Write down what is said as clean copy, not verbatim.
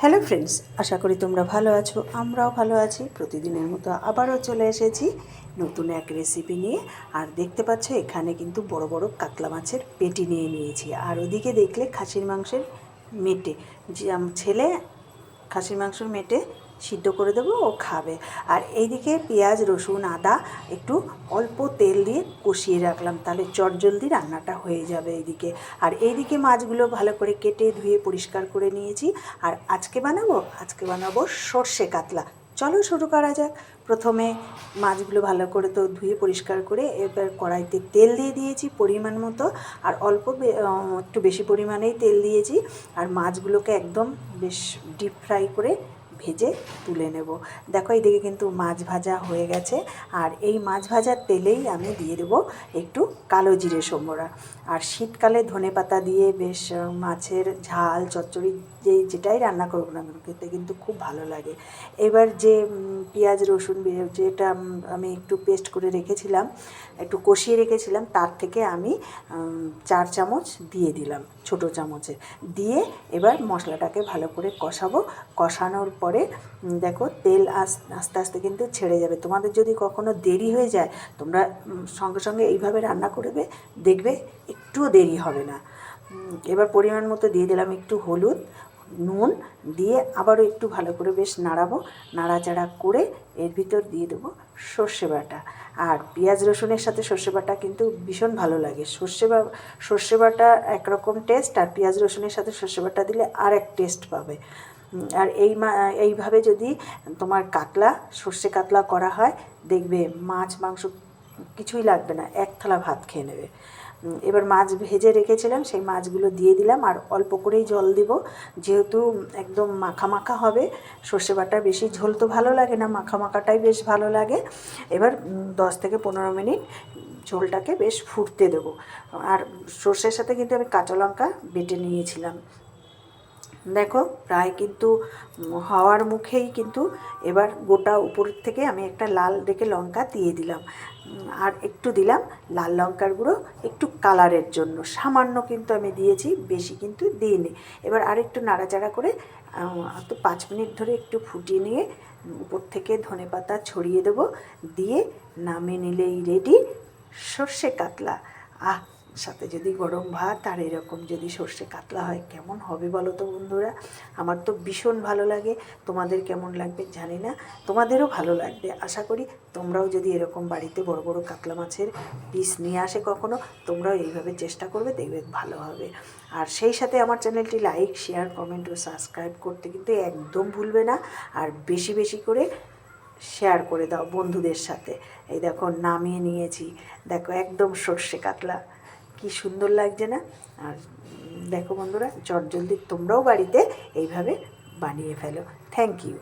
Hello friends, আশা করি তোমরা ভালো আছো। আমরাও ভালো আছি। প্রতিদিনের মতো আবারও চলে এসেছি নতুন এক রেসিপি নিয়ে। আর দেখতে পাচ্ছ এখানে কিন্তু বড় বড় কাতলা মাছের পেটি নিয়ে নিয়েছি। আর ওদিকে দেখলে খাসির মাংসের মেটে, যে ছেলে খাসির মাংসের মেটে সিদ্ধ করে দেবো, ও খাবে। আর এইদিকে পেঁয়াজ রসুন আদা একটু অল্প তেল দিয়ে কষিয়ে রাখলাম, তাহলে চটজলদি রান্নাটা হয়ে যাবে এইদিকে। আর এইদিকে মাছগুলো ভালো করে কেটে ধুয়ে পরিষ্কার করে নিয়েছি। আর আজকে বানাবো সর্ষে কাতলা। চলো শুরু করা যাক। প্রথমে মাছগুলো ভালো করে তো ধুয়ে পরিষ্কার করে এবার কড়াইতে তেল দিয়ে দিয়েছি পরিমাণ মতো। আর একটু বেশি পরিমাণেই তেল দিয়েছি। আর মাছগুলোকে একদম বেশ ডিপ ফ্রাই করে ভেজে তুলে নেব। দেখো এইদিকে কিন্তু মাছ ভাজা হয়ে গেছে। আর এই মাছ ভাজার তেলেই আমি দিয়ে দেবো একটু কালো জিরে সম্বরা। আর শীতকালে ধনেপাতা দিয়ে বেশ মাছের ঝাল চচ্চড়ি যেটাই রান্না করবো না কেন খেতে কিন্তু খুব ভালো লাগে। এবার যে পেঁয়াজ রসুন যেটা আমি একটু পেস্ট করে রেখেছিলাম, একটু কষিয়ে রেখেছিলাম, তার থেকে আমি 4 চামচ দিয়ে দিলাম, ছোটো চামচে দিয়ে এবার মশলাটাকে ভালো করে কষানোর পরে দেখো তেল আস্তে আস্তে কিন্তু ছেড়ে যাবে। তোমাদের যদি কখনো দেরি হয়ে যায়, তোমরা সঙ্গে সঙ্গে এইভাবে রান্না করবে, দেখবে একটুও দেরি হবে না। এবার পরিমাণ মতো দিয়ে দিলাম একটু হলুদ, নুন দিয়ে আবারও একটু ভালো করে বেশ নাড়াচাড়া করে এর ভিতর দিয়ে দেবো সর্ষে বাটা। আর পেঁয়াজ রসুনের সাথে সর্ষে বাটা কিন্তু ভীষণ ভালো লাগে। সর্ষে বাটা একরকম টেস্ট, আর পেঁয়াজ রসুনের সাথে সর্ষে বাটা দিলে আর এক টেস্ট পাবে। আর এইভাবে যদি তোমার সর্ষে কাতলা করা হয়, দেখবে মাছ মাংস কিছুই লাগবে না, এক থালা ভাত খেয়ে নেবে। এবার মাছ ভেজে রেখেছিলাম, সেই মাছগুলো দিয়ে দিলাম। আর অল্প করেই জল দিব, যেহেতু একদম মাখা মাখা হবে। সর্ষে বাটা বেশি ঝোল তো ভালো লাগে না, মাখা মাখাটাই বেশ ভালো লাগে। এবার 10 থেকে 15 মিনিট ঝোলটাকে বেশ ফুটতে দেবো। আর সর্ষের সাথে কিন্তু আমি কাঁচা লঙ্কা বেটে নিয়েছিলাম। দেখো প্রায় কিন্তু হওয়ার মুখেই কিন্তু এবার গোটা উপর থেকে আমি একটা লাল দেখে লঙ্কা দিয়ে দিলাম। আর একটু দিলাম লাল লঙ্কার গুঁড়ো, একটু কালারের জন্য সামান্য কিন্তু আমি দিয়েছি, বেশি কিন্তু দিইনি। এবার আরেকটু নাড়াচাড়া করে তো 5 মিনিট ধরে একটু ফুটিয়ে নিয়ে উপর থেকে ধনেপাতা ছড়িয়ে দেবো, দিয়ে নামিয়ে নিলেই রেডি সর্ষে কাতলা। সাথে যদি গরম ভাত আর এরকম যদি সর্ষে কাতলা হয়, কেমন হবে বলো তো বন্ধুরা? আমার তো ভীষণ ভালো লাগে। তোমাদের কেমন লাগবে জানি না, তোমাদেরও ভালো লাগবে আশা করি। তোমরাও যদি এরকম বাড়িতে বড় বড় কাতলা মাছের পিস নিয়ে আসে কখনো, তোমরাও এইভাবে চেষ্টা করবে, দেখবে ভালো হবে। আর সেই সাথে আমার চ্যানেলটি লাইক শেয়ার কমেন্ট ও সাবস্ক্রাইব করতে কিন্তু একদম ভুলবে না। আর বেশি বেশি করে শেয়ার করে দাও বন্ধুদের সাথে। এই দেখো নামিয়ে নিয়েছি, দেখো একদম সর্ষে কাতলা, কি সুন্দর লাগছে না? আর দেখো বন্ধুরা, চটজলদি তোমরাও বাড়িতে এইভাবে বানিয়ে ফেলো। Thank you.